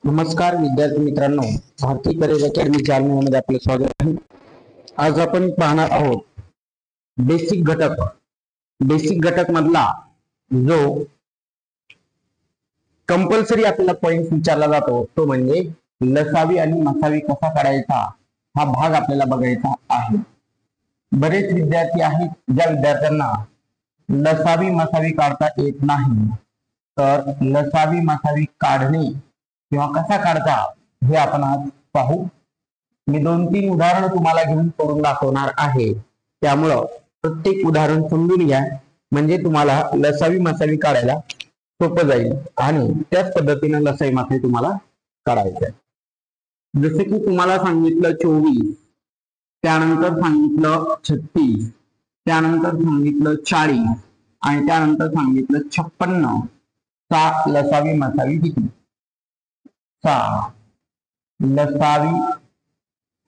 नमस्कार विद्यार्थी मित्रांनो, भारतीय करिअर अकॅडमी जालन्यामध्ये आपले स्वागत आहे। आज आपण पाहणार आहोत बेसिक घटक मधला जो कंपल्सरी आपल्याला पॉइंट विचारला जातो तो म्हणजे लसावी आणि मसावी कसा काढायचा हा भाग आपल्याला बघायचा आहे। बरेच विद्यार्थी आहेत ज्या विद्यार्थ्यांना लसावी मसावी काढता येत नाही, तर लसावी मसावी काढणे किंवा कसा काढता हे आपण आज पाहू। मी 2-3 उदाहरण तुम्हाला घेऊन करून दाखवणार आहे, त्यामुळं प्रत्येक उदाहरण समजून घ्या, म्हणजे तुम्हाला लसावी मसावी काढायला सोपं जाईल आणि त्याच पद्धतीने लसावी मसावी तुम्हाला काढायचं आहे। जसे की तुम्हाला सांगितलं 24, त्यानंतर सांगितलं 36, त्यानंतर सांगितलं 40 आणि त्यानंतर सांगितलं 56 चा लसावी मसावी किती? 6 लसावी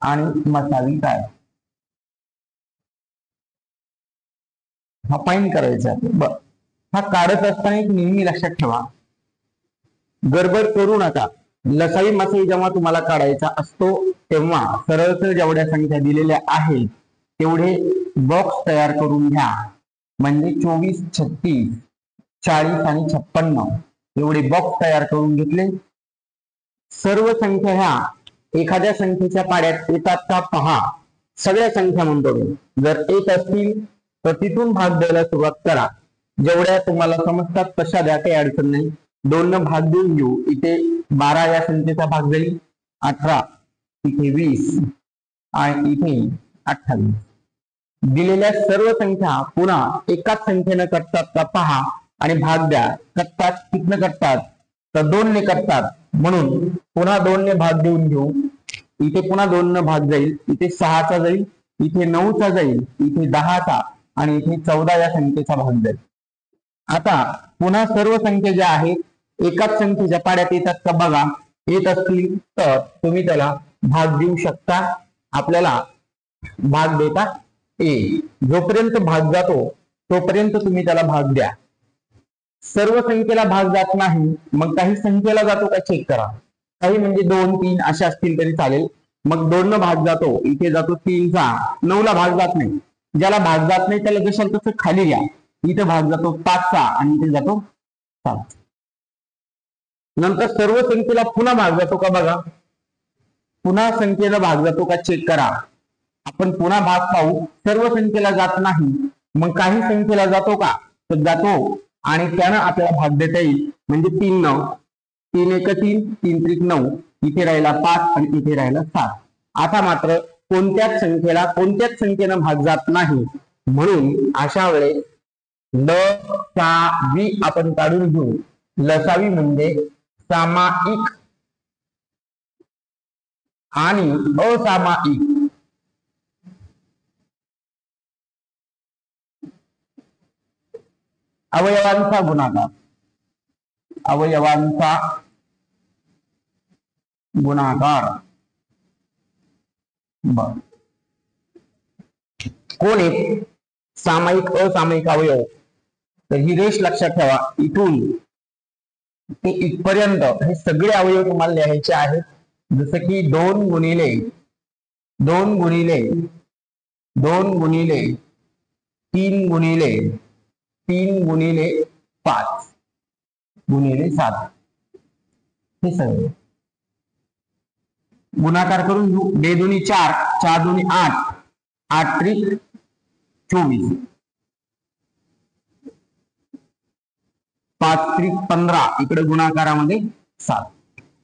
आणि मसावी काय हा फाईन करायचा आहे। हा काढत असताना एक नेहमी लक्षात ठेवा, गडबड करू नका। लसावी मसावी जेव्हा तुम्हाला काढायचा असतो तेव्हा सरळ सरळ जेवढ्या संख्या दिलेल्या आहेत तेवढे बॉक्स तयार करून घ्या, म्हणजे 24, 36, 40 आणि 56 एवढे बॉक्स तयार करून घेतले। सर्व संख्या ह्या एखाद्या संख्येच्या पाड्यात येतात का पहा। सगळ्या संख्या म्हणतो मी, जर येत असतील तर तिथून भाग द्यायला सुरुवात करा। जेवढ्या तुम्हाला समजतात तशा द्या, काही अडचण नाही। 2 न भाग देऊन घेऊ। इथे 12 या संख्येचा भाग जाईल, 18 इथे 20 आणि इथे 28। दिलेल्या सर्व संख्या पुन्हा एकाच संख्येनं कटतात का पहा आणि भाग द्या। कटतात, कितनं कटतात तर 2 ने कटतात, म्हणून पुन्हा 2 ने भाग देऊन घेऊ। इथे पुन्हा 2 न भाग जाईल, इथे 6 चा जाईल, इथे 9 चा जाईल, इथे 10 चा आणि इथे 14 या संख्येचा भाग जाईल। आता पुन्हा सर्व संख्या ज्या आहेत एकाच संख्येच्या पाड्यात येतात का बघा। येत असतील तर तुम्ही त्याला भाग देऊ शकता, आपल्याला भाग देता येईल। जोपर्यंत भाग जातो तोपर्यंत तुम्ही त्याला भाग द्या। सर्व संख्येला भाग जात नाही, मग काही संख्येला जातो का चेक करा। काही म्हणजे 2, 3 अशा असतील तरी चालेल। मग 2 न भाग जातो, इथे जातो 3 चा, 9 ला भाग जात नाही। ज्याला भाग जात नाही त्याला जशाल तसं खाली घ्या। इथे भाग जातो 5 चा आणि इथे जातो 7। नंतर सर्व संख्येला पुन्हा भाग जातो का बघा, पुन्हा संख्येला भाग जातो का चेक करा। आपण पुन्हा भाग पाहू, सर्व संख्येला जात नाही, मग काही संख्येला जातो का तर जातो आणि त्यानं आपल्याला भाग देता येईल, म्हणजे 3 9 3 1 3 3 3 9 इथे राहिला 5 आणि इथे राहिला 7। आता मात्र कोणत्याच संख्येनं भाग जात नाही, म्हणून अशा वेळेस लसावी आपण काढून घेऊ। लसावी म्हणजे सामाईक आणि असामाईक अवयवांचा गुणाकार। अवयवांचा गुणाकार कोण आहेत सामायिक असामायिक अवयव, तर ही रेष लक्षात ठेवा। इथून ते इथपर्यंत हे सगळे अवयव तुम्हाला लिहायचे आहेत। जसं की 2 गुणिले 2 गुणिले 2 गुणिले 3 गुणिले 3 गुणिले 5 गुणिले 7 हे सगळे गुणाकार करून घेऊ। 2 दुनी 4, 4 दुनी 8, 8 त्रिक 24, 5 त्रिक 15, इकडे गुणाकारामध्ये 7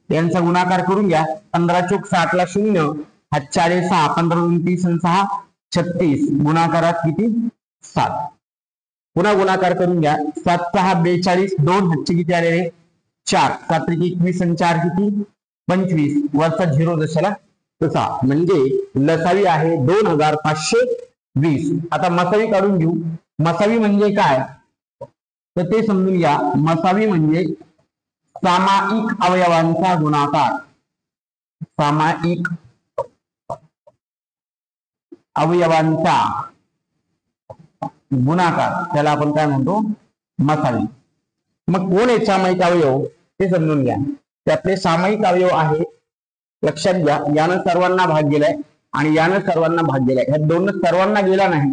यांचा गुणाकार करून घ्या। 15 चोक 60 ला 0, 4 6, 15 2 30 आणि 6 36, गुणाकारात किती 7। पुन्हा गुणाकार करून घ्या। 7 6 42, 2 हातचे किती आलेले 4, 7 त्रिक 21 आणि 4 किती 25, वरचा 0 जशाला तसा, म्हणजे लसावी आहे 2520। आता मसावी काढून घेऊ। मसावी म्हणजे काय तर ते समजून घ्या। मसावी म्हणजे सामाईक अवयवांचा गुणाकार। सामाईक अवयवांचा गुणाकार त्याला आपण काय म्हणतो मसावी। मग कोण आहे सामाईक अवयव ते समजून घ्या। त्यातले सामायिक अवयव आहे. लक्षात घ्या, यानं सर्वांना भाग गेलाय आणि यानं सर्वांना भाग गेलाय. ह्या दोन सर्वांना गेला नाही,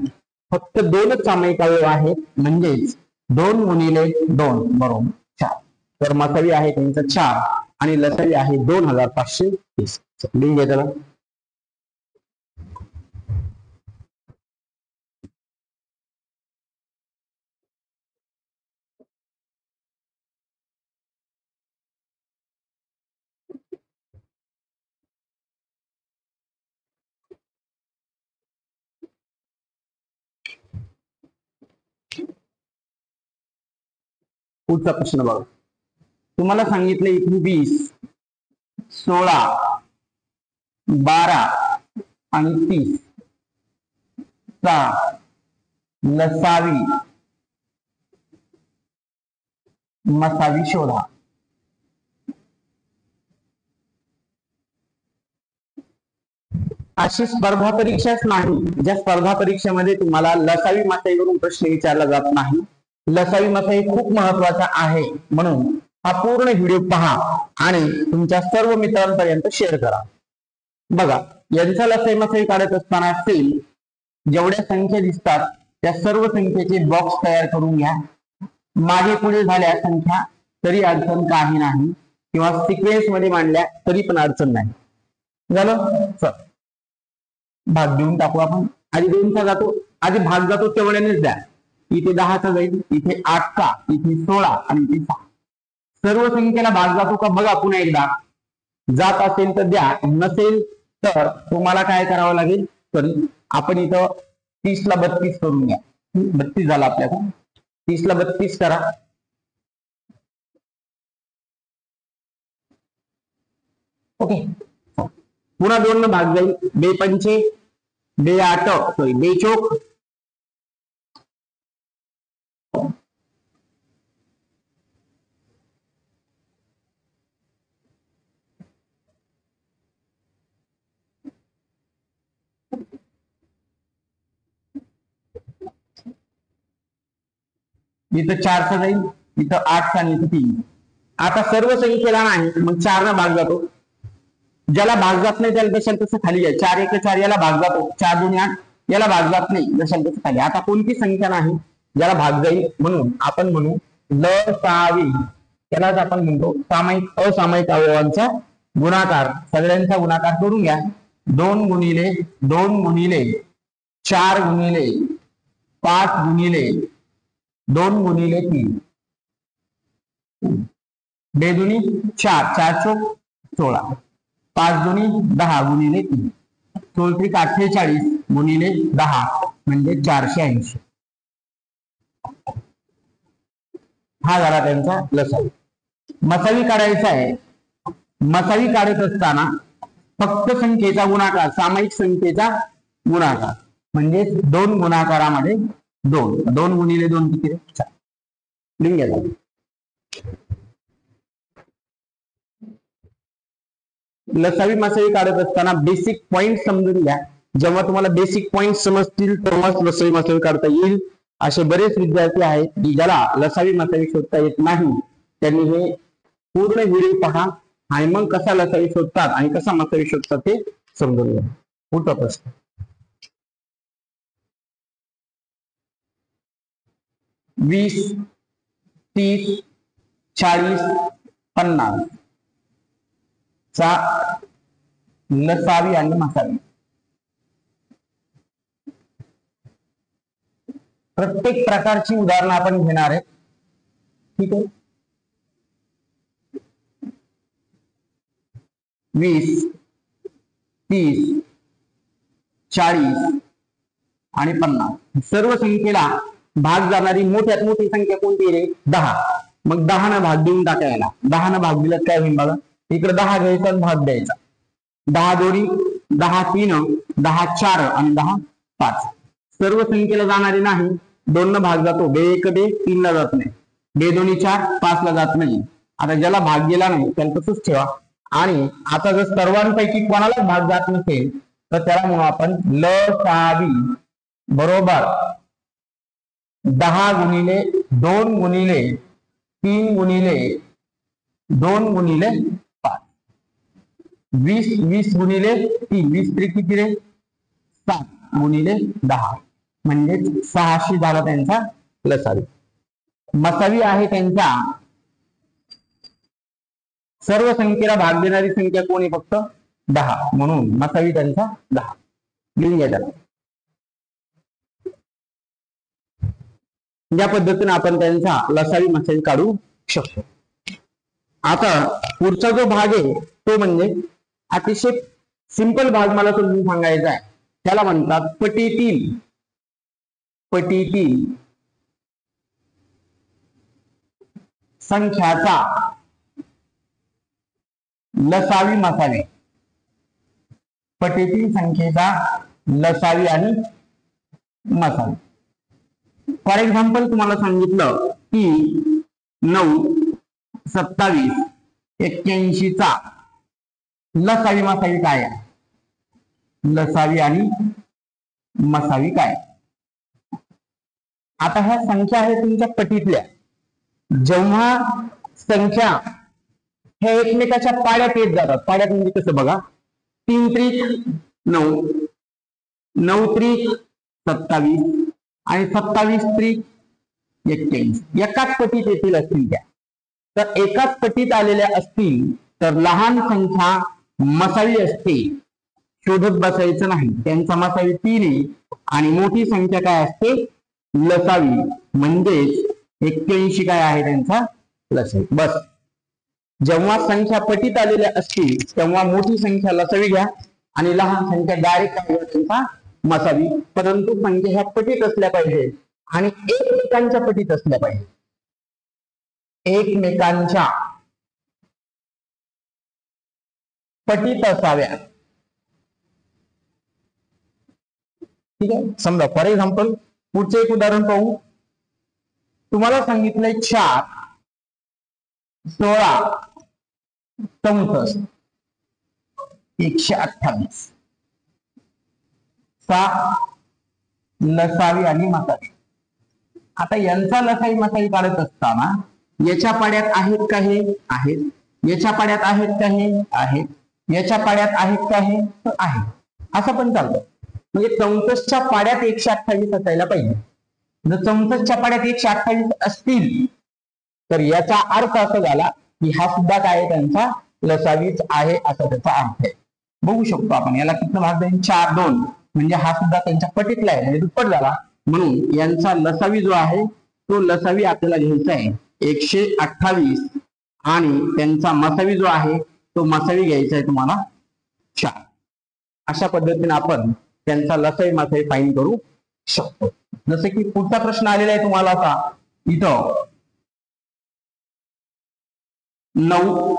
फक्त दोनच सामायिक अवयव आहेत, म्हणजेच 2 गुणिले 2 बरोबर 4. तर मसावी आहे त्यांचं 4 आणि लसावी आहे 2530. लिहून घ्या त्याला. पुढचा प्रश्न बघा. तुम्हाला सांगितलं इथे 20, 16, 12 आणि 30 चा लसावी मसावी शोधा. अशी स्पर्धा परीक्षाच नाही ज्या स्पर्धा परीक्षेमध्ये तुम्हाला लसावी मसावीवरून प्रश्न विचारला जात नाही. लसावी मसावी खूप महत्वाचा आहे, म्हणून हा पूर्ण व्हिडिओ पहा आणि तुमच्या सर्व मित्रांपर्यंत शेअर करा. बघा, यांचा लसावी मसावी काढत असताना सेल जेवढ्या संख्या दिसतात त्या सर्व संख्येचे बॉक्स तयार करून घ्या. मागे पुढे झाल्या संख्या तरी अडचण काही नाही, किंवा सिक्वेन्स मध्ये मांडल्या तरी पण अडचण नाही. झालं, चल भाग देऊन टाकू आपण. आधी 2चा जातो, आधी भाग जातो तेवढ्यानेच द्या. इथे 10चा जाईल, इथे 8चा, इथे 16 आणि इथे 6. सर्व संख्येला भाग जातो का बघा पुन्हा एकदा. जात असेल तर द्या, नसेल तर तुम्हाला काय करावं लागेल. तर आपण इथं 30 ला 32 करून घ्या. 32 झाला आपल्याला, 30 ला 32 करा. ओके, पुन्हा 2 न भाग जाईल. 2 पंचे 2 आठ, सॉरी 2 चोक. इथं 4चा जाईल, इथं 8चा आणि इथं 3. आता सर्व संख्येला नाही, मग 4 न भाग जातो. ज्याला भाग जात नाही त्याला जशाल तसं खाली आहे. 4 1 4 याला भाग जातो, 4 2 8 याला भाग जात नाही, जशाल तसं खाली. आता कोणती संख्या नाही ज्याला भाग जाईल, म्हणून आपण म्हणू लसावी. त्यालाच आपण म्हणतो सामायिक असामायिक अवयवांचा गुणाकार. सगळ्यांचा गुणाकार करून घ्या. 2 गुणिले 2 गुणिले 4 गुणिले 5 गुणिले 2 गुणिले 3. 2 दुनी 4, 4 चोक 16, 5 दुनी 10 गुणिले 3, 16 त्रिक 48 गुणिले 10 म्हणजे 480. हा झाला त्यांचा लसावी. मसावी काढायचा आहे. मसावी काढत असताना फक्त संख्येचा गुणाकार, सामायिक संख्येचा गुणाकार, म्हणजे 2 गुणाकारामध्ये 2. 2 गुणिले 2 किती? 4. लिहून घ्या. लसावी मसावी काढत असताना बेसिक पॉइंट समजून घ्या. जेव्हा तुम्हाला बेसिक पॉइंट समजतील तेव्हाच लसावी मसावी काढता येईल. असे बरेच विद्यार्थी आहेत की ज्याला लसावी मसावी शोधता येत नाही, त्यांनी हे पूर्ण व्हिडिओ पहा आणि मग कसा लसावी शोधतात आणि कसा मसावी शोधतात ते समजून घ्या. पुढचा प्रश्न. 20, 30, 40, 50 चा लसावी आणि मसावी. प्रत्येक प्रकारची उदाहरणं आपण घेणार आहे. ठीक आहे. 20, 30, 40 आणि 50 सर्व संख्येला भाग जाणारी मोठ्यात मोठी संख्या कोणती रे? 10. मग 10 न भाग देऊन टाकायला. 10 न भाग दिला काय होईल बघा. इकडे 10 घ्यायचा आणि भाग द्यायचा. 10 दोरी 10 3, 10 4 आणि 10 5. सर्व संख्येला जाणारी नाही. 2 न भाग जातो. 2 1 2 3 ला जात नाही. 2 2 4 5 ला जात नाही. आता ज्याला भाग गेला नाही त्याला तसंच ठेवा. आणि आता जर सर्वांपैकी कोणाला भाग जात नसेल तर त्याला म्हणू आपण लसावी बरोबर 10 गुणिले 2 गुणिले 3 गुणिले 2 गुणिले 20 20 गुणिले 3 20 त्रिक किती रे 7 गुणिले 10 म्हणजे 600 झाला त्यांचा लसावी. मसावी आहे त्यांचा सर्व संख्येला भाग देणारी संख्या कोण आहे फक्त 10 म्हणून मसावी त्यांचा 10 लिहून घ्या त्याला. या पद्धतीने आपण त्यांचा लसावी मसावी काढू शकतो. आता पुढचा जो भाग आहे तो म्हणजे अतिशय सिंपल भाग मला समजून सांगायचा आहे. त्याला म्हणतात पटीतील संख्याचा लसावी मसावी. पटीतील संख्येचा लसावी आणि मसावी. फॉर एक्झाम्पल तुम्हाला सांगितलं की 9 27 81 चा लसावी मसावी काय आहे. लसावी आणि मसावी काय. आता ह्या संख्या आहे तुमच्या पटीतल्या. जेव्हा संख्या हे एकमेकाच्या पाड्यात येत जातात. पाड्यात म्हणजे कसं बघा 3 त्रिक 9 9 त्रिक 27 आणि 27 त्रिक 81 एकाच पटीत येतील असतील त्या. तर एकाच पटीत आलेल्या असतील तर लहान संख्या मसावी असते. शोधत बसायचं नाही. त्यांचा मसावी 3 आहे आणि मोठी संख्या काय असते लसावी म्हणजेच 81 काय आहे त्यांचा लसावी. बस जेव्हा संख्या पटीत आलेल्या असतील तेव्हा मोठी संख्या लसावी घ्या आणि लहान संख्या डायरेक्ट काय त्यांचा मसावी. परंतु संख्या ह्या पटीत असल्या पाहिजे आणि एकमेकांच्या पटीत असल्या पाहिजे. एकमेकांच्या पटीत असाव्या. ठीक आहे. समजा फॉर एक्झाम्पल पुढचे एक उदाहरण पाहू. तुम्हाला सांगितलंय 4 16 64 128 चा लसावी आणि मसावी. आता यांचा लसावी मसावी काढत असताना याच्या पाड्यात आहेत का हे आहेत. याच्या पाड्यात आहेत का हे आहेत. याच्या पाड्यात आहेत का हे आहे. असं पण चालतं. म्हणजे 64च्या पाड्यात 128 असायला पाहिजे. जर 64च्या पाड्यात 128 असतील तर याचा अर्थ असा झाला की हा सुद्धा काय त्यांचा लसावीच आहे असा त्याचा अर्थ आहे. बघू शकतो आपण याला किती भाग देईन 4 2 म्हणजे हा सुद्धा त्यांच्या पटीतला आहे म्हणजे दुप्पट झाला. म्हणून यांचा लसावी जो आहे तो लसावी आपल्याला घ्यायचा आहे 128 आणि त्यांचा मसावी जो आहे तो मसावी घ्यायचा आहे तुम्हाला 4. अशा पद्धतीने आपण त्यांचा लसावी मसावी फाईंड करू शकतो. जसं की पुढचा प्रश्न आलेला आहे तुम्हाला आता इथं 9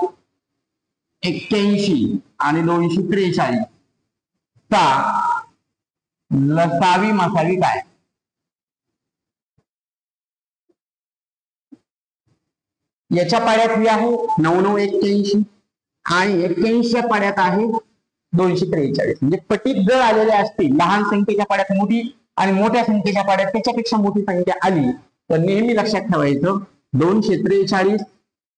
81 आणि 243 चा लसावी मसावी काय. याच्या पाड्यात ही आहे 9 9 81 आणि 81च्या पाड्यात आहे 243. म्हणजे पटीत जर आलेल्या असतील लहान संख्येच्या पाड्यात मोठी आणि मोठ्या संख्येच्या पाड्यात त्याच्यापेक्षा मोठी संख्या आली तर नेहमी लक्षात ठेवायचं 243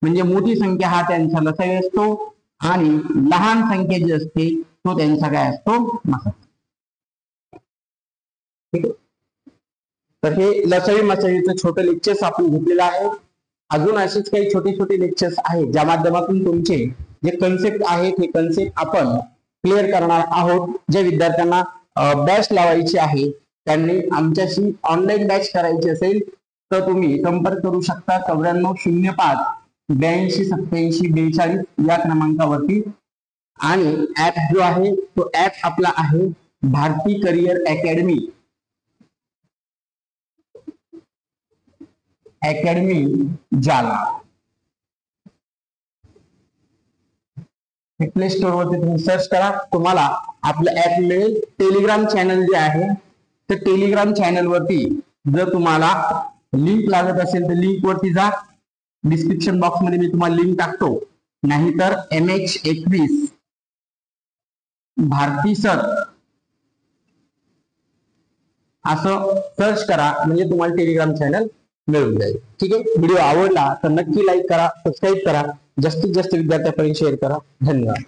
म्हणजे मोठी संख्या हा त्यांचा लसावी असतो आणि लहान संख्या जी असते तो त्यांचा काय असतो मसावी. ठीक आहे. तर हे लसावी मसावीचं छोटं लेक्चर्स आपण घेतलेलं आहे. अजून असेच काही छोटे छोटे लेक्चर्स आहेत ज्या माध्यमातून तुमचे जे कन्सेप्ट आहेत हे कन्सेप्ट आपण क्लिअर करणार आहोत. ज्या विद्यार्थ्यांना बॅच लावायची आहे त्यांनी आमच्याशी ऑनलाईन बॅच करायची असेल तर तुम्ही संपर्क करू शकता 9405 82 87 42 या क्रमांकावरती. आणि ऍप जो आहे तो ऍप आपला आहे Bharati career academy Jalna. Play store वरती तुम्ही सर्च करा तुम्हाला आपलं ऍप मिळेल. टेलिग्राम चॅनल जे आहे तर टेलिग्राम चॅनल वरती जर तुम्हाला लिंक लागत असेल तर लिंक वरती जा. डिस्क्रिप्शन बॉक्स मध्ये मी तुम्हाला लिंक टाकतो. नाहीतर MH21 भारती सर असं सर्च करा म्हणजे तुम्हाला टेलिग्राम चॅनल मिळून जाईल. ठीक आहे. व्हिडिओ आवडला तर नक्की लाईक करा, सबस्क्राईब करा, जास्तीत जास्त विद्यार्थ्यांपर्यंत शेअर करा. धन्यवाद.